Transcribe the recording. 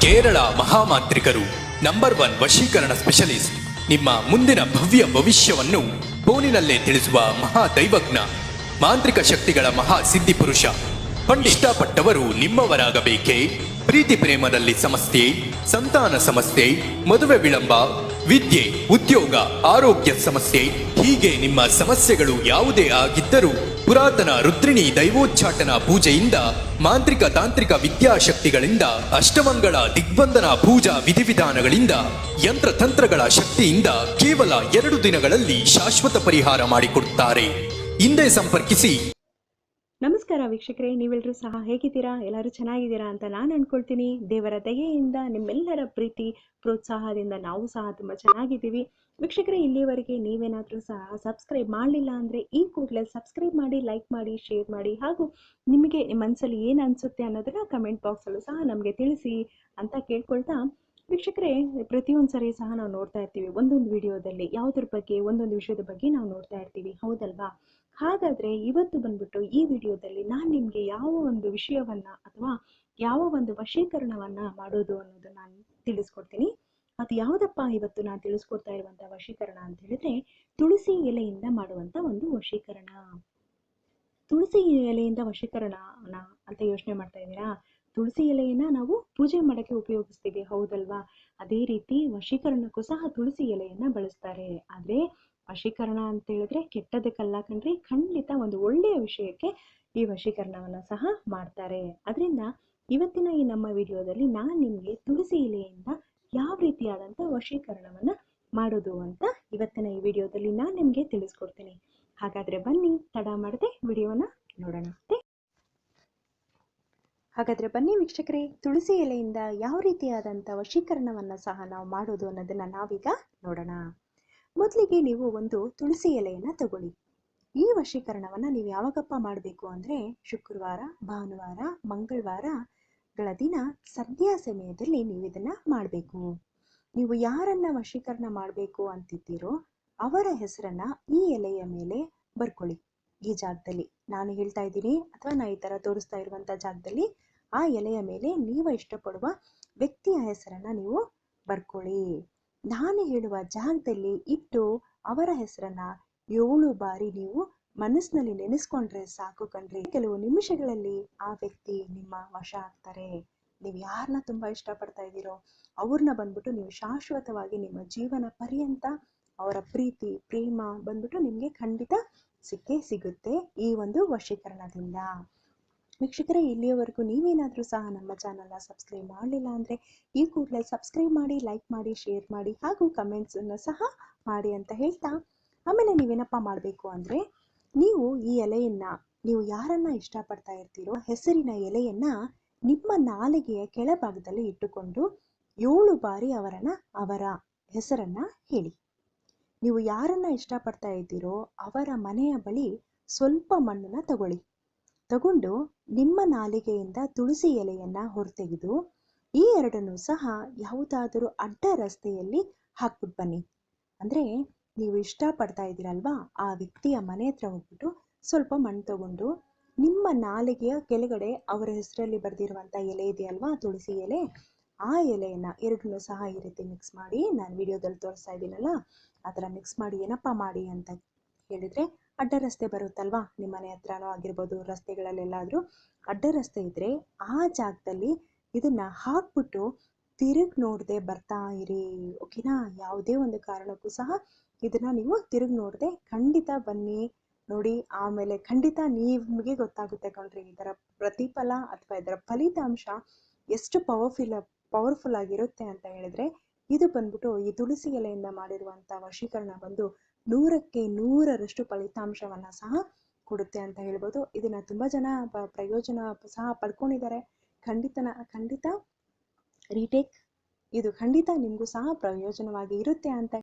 Kerala ಮಹಾಮಾಂತ್ರಿಕರು number 1 ವಶೀಕರಣ specialist. ನಿಮ್ಮ ಮುಂದಿನ ಭವ್ಯ ಭವಿಷ್ಯವನ್ನು ಫೋನಿನಲ್ಲೇ ತಿಳಿಸುವ ಮಹಾ ದೈವಜ್ಞ, ಮಾಂತ್ರಿಕ ಶಕ್ತಿಗಳ ಮಹಾ ಸಿದ್ಧಿ ಪುರುಷ. ಇಷ್ಟಪಟ್ಟವರು ನಿಮ್ಮವರಾಗಬೇಕೇ? ಪ್ರೀತಿ ಪ್ರೇಮದಲ್ಲಿ ಸಮಸ್ಯೆ, ಸಂತಾನ ಸಮಸ್ಯೆ, ಮದುವೆ ವಿಳಂಬ, ವಿದ್ಯೆ, ಉದ್ಯೋಗ, ಆರೋಗ್ಯ ಸಮಸ್ಯೆ, ಹೀಗೆ ನಿಮ್ಮ ಸಮಸ್ಯೆಗಳು ಯಾವುದೇ ಆಗಿದ್ದರೂ ಪುರಾತನ ರುದ್ರಿಣಿ ದೈವೋಚ್ಚಾಟನ ಪೂಜೆಯಿಂದ, ಮಾಂತ್ರಿಕ ತಾಂತ್ರಿಕ ವಿದ್ಯಾಶಕ್ತಿಗಳಿಂದ, ಅಷ್ಟಮಂಗಳ ದಿಗ್ಬಂಧನ ಪೂಜಾ ವಿಧಿವಿಧಾನಗಳಿಂದ, ಯಂತ್ರತಂತ್ರಗಳ ಶಕ್ತಿಯಿಂದ ಕೇವಲ 2 ದಿನಗಳಲ್ಲಿ ಶಾಶ್ವತ ಪರಿಹಾರ ಮಾಡಿಕೊಡುತ್ತಾರೆ. ಹಿಂದೆ ಸಂಪರ್ಕಿಸಿ. ನಮಸ್ಕಾರ ವೀಕ್ಷಕರೇ, ನೀವೆಲ್ಲರೂ ಸಹ ಹೇಗಿದ್ದೀರಾ? ಎಲ್ಲರೂ ಚೆನ್ನಾಗಿದ್ದೀರಾ ಅಂತ ನಾನು ಅನ್ಕೊಳ್ತೀನಿ. ದೇವರ ದಯೆಯಿಂದ ನಿಮ್ಮೆಲ್ಲರ ಪ್ರೀತಿ ಪ್ರೋತ್ಸಾಹದಿಂದ ನಾವು ಸಹ ತುಂಬ ಚೆನ್ನಾಗಿದ್ದೀವಿ. ವೀಕ್ಷಕರೇ, ಇಲ್ಲಿವರೆಗೆ ನೀವೇನಾದರೂ ಸಹ ಸಬ್ಸ್ಕ್ರೈಬ್ ಮಾಡಲಿಲ್ಲ ಅಂದರೆ ಈ ಕೂಡಲೇ ಸಬ್ಸ್ಕ್ರೈಬ್ ಮಾಡಿ, ಲೈಕ್ ಮಾಡಿ, ಶೇರ್ ಮಾಡಿ, ಹಾಗೂ ನಿಮಗೆ ಮನಸ್ಸಲ್ಲಿ ಏನು ಅನಿಸುತ್ತೆ ಅನ್ನೋದನ್ನ ಕಮೆಂಟ್ ಬಾಕ್ಸಲ್ಲೂ ಸಹ ನಮಗೆ ತಿಳಿಸಿ ಅಂತ ಕೇಳ್ಕೊಳ್ತಾ, ವೀಕ್ಷಕರೇ, ಪ್ರತಿಯೊಂದು ಸರಿ ಸಹ ನಾವು ನೋಡ್ತಾ ಇರ್ತೀವಿ, ಒಂದೊಂದು ವಿಡಿಯೋದಲ್ಲಿ ಯಾವುದ್ರ ಬಗ್ಗೆ, ಒಂದೊಂದು ವಿಷಯದ ಬಗ್ಗೆ ನಾವು ನೋಡ್ತಾ ಇರ್ತೀವಿ, ಹೌದಲ್ವಾ? ಹಾಗಾದರೆ ಇವತ್ತು ಬಂದ್ಬಿಟ್ಟು ಈ ವಿಡಿಯೋದಲ್ಲಿ ನಾನು ನಿಮಗೆ ಯಾವ ಒಂದು ವಿಷಯವನ್ನು ಅಥವಾ ಯಾವ ಒಂದು ವಶೀಕರಣವನ್ನು ಮಾಡೋದು ಅನ್ನೋದು ನಾನು ತಿಳಿಸ್ಕೊಡ್ತೀನಿ. ಅದು ಯಾವುದಪ್ಪ ಇವತ್ತು ನಾನು ತಿಳಿಸ್ಕೊಡ್ತಾ ಇರುವಂಥ ವಶೀಕರಣ ಅಂತ ಹೇಳಿದ್ರೆ, ತುಳಸಿ ಎಲೆಯಿಂದ ಮಾಡುವಂಥ ಒಂದು ವಶೀಕರಣ. ತುಳಸಿ ಎಲೆಯಿಂದ ವಶೀಕರಣ ಅಂತ ಯೋಚನೆ ಮಾಡ್ತಾ ಇದ್ದೀರಾ? ತುಳಸಿ ಎಲೆಯನ್ನು ನಾವು ಪೂಜೆ ಮಾಡೋಕ್ಕೆ ಉಪಯೋಗಿಸ್ತೀವಿ, ಹೌದಲ್ವಾ? ಅದೇ ರೀತಿ ವಶೀಕರಣಕ್ಕೂ ಸಹ ತುಳಸಿ ಎಲೆಯನ್ನು ಬಳಸ್ತಾರೆ. ಆದರೆ ವಶೀಕರಣ ಅಂತ ಹೇಳಿದ್ರೆ ಕೆಟ್ಟದಕ್ಕಲ್ಲ ಕಣ್ರಿ, ಖಂಡಿತ ಒಂದು ಒಳ್ಳೆಯ ವಿಷಯಕ್ಕೆ ಈ ವಶೀಕರಣವನ್ನು ಸಹ ಮಾಡ್ತಾರೆ. ಅದರಿಂದ ಇವತ್ತಿನ ಈ ನಮ್ಮ ವಿಡಿಯೋದಲ್ಲಿ ನಾನು ನಿಮಗೆ ತುಳಸಿ ಎಲೆಯಿಂದ ಯಾವ ರೀತಿಯಾದಂಥ ವಶೀಕರಣವನ್ನು ಮಾಡೋದು ಅಂತ ಇವತ್ತಿನ ಈ ವಿಡಿಯೋದಲ್ಲಿ ನಾನು ನಿಮಗೆ ತಿಳಿಸ್ಕೊಡ್ತೀನಿ. ಹಾಗಾದರೆ ಬನ್ನಿ, ತಡ ಮಾಡದೆ ವಿಡಿಯೋನ ನೋಡೋಣ. ಹಾಗಾದರೆ ಬನ್ನಿ ವೀಕ್ಷಕರೇ, ತುಳಸಿ ಎಲೆಯಿಂದ ಯಾವ ರೀತಿಯಾದಂಥ ವಶೀಕರಣವನ್ನು ಸಹ ನಾವು ಮಾಡೋದು ಅನ್ನೋದನ್ನು ನಾವೀಗ ನೋಡೋಣ. ಮೊದಲಿಗೆ ನೀವು ಒಂದು ತುಳಸಿ ಎಲೆಯನ್ನು ತಗೊಳ್ಳಿ. ಈ ವಶೀಕರಣವನ್ನು ನೀವು ಯಾವಾಗಪ್ಪ ಮಾಡಬೇಕು ಅಂದರೆ ಶುಕ್ರವಾರ, ಭಾನುವಾರ, ಮಂಗಳವಾರಗಳ ದಿನ ಸಂಧ್ಯಾ ಸಮಯದಲ್ಲಿ ನೀವು ಇದನ್ನು ಮಾಡಬೇಕು. ನೀವು ಯಾರನ್ನ ವಶೀಕರಣ ಮಾಡಬೇಕು ಅಂತಿದ್ದೀರೋ ಅವರ ಹೆಸರನ್ನ ಈ ಎಲೆಯ ಮೇಲೆ ಬರ್ಕೊಳ್ಳಿ. ಈ ಜಾಗದಲ್ಲಿ ನಾನು ಹೇಳ್ತಾ ಇದ್ದೀನಿ ಅಥವಾ ನಾನು ಈ ಥರ ತೋರಿಸ್ತಾ ಇರುವಂಥ ಜಾಗದಲ್ಲಿ ಆ ಎಲೆಯ ಮೇಲೆ ನೀವು ಇಷ್ಟಪಡುವ ವ್ಯಕ್ತಿಯ ಹೆಸರನ್ನು ನೀವು ಬರ್ಕೊಳ್ಳಿ. ನಾನು ಹೇಳುವ ಜಾಗದಲ್ಲಿ ಇಟ್ಟು ಅವರ ಹೆಸರನ್ನ 7 ಬಾರಿ ನೀವು ಮನಸ್ಸಿನಲ್ಲಿ ನೆನೆಸ್ಕೊಂಡ್ರೆ ಸಾಕು ಕಣ್ರಿ. ಕೆಲವು ನಿಮಿಷಗಳಲ್ಲಿ ಆ ವ್ಯಕ್ತಿ ನಿಮ್ಮ ವಶ ಆಗ್ತಾರೆ. ನೀವು ಯಾರನ್ನ ತುಂಬ ಇಷ್ಟಪಡ್ತಾ ಇದ್ದೀರೋ ಅವ್ರನ್ನ ಬಂದ್ಬಿಟ್ಟು ನೀವು ಶಾಶ್ವತವಾಗಿ ನಿಮ್ಮ ಜೀವನ ಪರ್ಯಂತ ಅವರ ಪ್ರೀತಿ ಪ್ರೇಮ ಬಂದ್ಬಿಟ್ಟು ನಿಮಗೆ ಖಂಡಿತ ಸಿಕ್ಕೇ ಸಿಗುತ್ತೆ ಈ ಒಂದು ವಶೀಕರಣದಿಂದ. ವೀಕ್ಷಕರೇ, ಇಲ್ಲಿಯವರೆಗೂ ನೀವೇನಾದರೂ ಸಹ ನಮ್ಮ ಚಾನಲ್ನ ಸಬ್ಸ್ಕ್ರೈಬ್ ಮಾಡಲಿಲ್ಲ ಅಂದರೆ ಈ ಕೂಡಲೇ ಸಬ್ಸ್ಕ್ರೈಬ್ ಮಾಡಿ, ಲೈಕ್ ಮಾಡಿ, ಶೇರ್ ಮಾಡಿ, ಹಾಗೂ ಕಮೆಂಟ್ಸನ್ನು ಸಹ ಮಾಡಿ ಅಂತ ಹೇಳ್ತಾ, ಆಮೇಲೆ ನೀವೇನಪ್ಪ ಮಾಡಬೇಕು ಅಂದರೆ ನೀವು ಈ ಎಲೆಯನ್ನು ನೀವು ಯಾರನ್ನ ಇಷ್ಟಪಡ್ತಾ ಇರ್ತೀರೋ ಹೆಸರಿನ ಎಲೆಯನ್ನು ನಿಮ್ಮ ನಾಲಿಗೆಯ ಕೆಳಭಾಗದಲ್ಲಿ ಇಟ್ಟುಕೊಂಡು 7 ಬಾರಿ ಅವರ ಹೆಸರನ್ನು ಹೇಳಿ. ನೀವು ಯಾರನ್ನ ಇಷ್ಟಪಡ್ತಾ ಇದ್ದೀರೋ ಅವರ ಮನೆಯ ಬಳಿ ಸ್ವಲ್ಪ ಮಣ್ಣನ್ನು ತಗೊಂಡು ನಿಮ್ಮ ನಾಲಿಗೆಯಿಂದ ತುಳಸಿ ಎಲೆಯನ್ನು ಹೊರತೆಗೆದು ಈ ಎರಡನ್ನೂ ಸಹ ಯಾವುದಾದರೂ ಅಡ್ಡ ರಸ್ತೆಯಲ್ಲಿ ಹಾಕ್ಬಿಟ್ಟು ಬನ್ನಿ. ಅಂದರೆ ನೀವು ಇಷ್ಟಪಡ್ತಾ ಇದ್ದೀರಲ್ವಾ ಆ ವ್ಯಕ್ತಿಯ ಮನೆ ಹತ್ರ ಹೋಗ್ಬಿಟ್ಟು ಸ್ವಲ್ಪ ಮಣ್ಣು ತಗೊಂಡು ನಿಮ್ಮ ನಾಲಿಗೆಯ ಕೆಳಗಡೆ ಅವರ ಹೆಸರಲ್ಲಿ ಬರೆದಿರುವಂಥ ಎಲೆ ಇದೆಯಲ್ವಾ, ತುಳಸಿ ಎಲೆ, ಆ ಎಲೆಯನ್ನು ಎರಡನ್ನೂ ಸಹ ಈ ರೀತಿ ಮಿಕ್ಸ್ ಮಾಡಿ, ನಾನು ವಿಡಿಯೋದಲ್ಲಿ ತೋರಿಸ್ತಾ ಇದ್ದೀನಲ್ಲ ಆ ಥರ ಮಿಕ್ಸ್ ಮಾಡಿ ಏನಪ್ಪ ಮಾಡಿ ಅಂತ ಹೇಳಿದರೆ, ಅಡ್ಡ ರಸ್ತೆ ಬರುತ್ತಲ್ವಾ ನಿಮ್ಮ ಮನೆ ಹತ್ರನೋ ಆಗಿರ್ಬೋದು, ರಸ್ತೆಗಳಲ್ಲೆಲ್ಲಾದರೂ ಅಡ್ಡ ರಸ್ತೆ ಇದ್ದರೆ ಆ ಜಾಗದಲ್ಲಿ ಇದನ್ನು ಹಾಕ್ಬಿಟ್ಟು ತಿರುಗಿ ನೋಡದೆ ಬರ್ತಾ ಇರಿ, ಓಕೆನಾ? ಯಾವುದೇ ಒಂದು ಕಾರಣಕ್ಕೂ ಸಹ ಇದನ್ನು ನೀವು ತಿರುಗಿ ನೋಡದೆ ಖಂಡಿತ ಬನ್ನಿ ನೋಡಿ. ಆಮೇಲೆ ಖಂಡಿತ ನಿಮಗೆ ಗೊತ್ತಾಗುತ್ತೆ ಕಣ್ರಿ, ಇದರ ಪ್ರತಿಫಲ ಅಥವಾ ಇದರ ಫಲಿತಾಂಶ ಎಷ್ಟು ಪವರ್ಫುಲ್ ಆಗಿರುತ್ತೆ ಅಂತ ಹೇಳಿದ್ರೆ, ಇದು ಬಂದ್ಬಿಟ್ಟು ಈ ತುಳಸಿ ಎಲೆಯಿಂದ ಮಾಡಿರುವಂಥ ವಶೀಕರಣ ಬಂದು 100ಕ್ಕೆ 100ರಷ್ಟು ಫಲಿತಾಂಶವನ್ನು ಸಹ ಕೊಡುತ್ತೆ ಅಂತ ಹೇಳ್ಬೋದು. ಇದನ್ನು ತುಂಬ ಜನ ಪ್ರಯೋಜನ ಸಹ ಪಡ್ಕೊಂಡಿದ್ದಾರೆ. ಖಂಡಿತ ರೀಟೇಕ್, ಇದು ಖಂಡಿತ ನಿಮಗೂ ಸಹ ಪ್ರಯೋಜನವಾಗಿ ಇರುತ್ತೆ ಅಂತ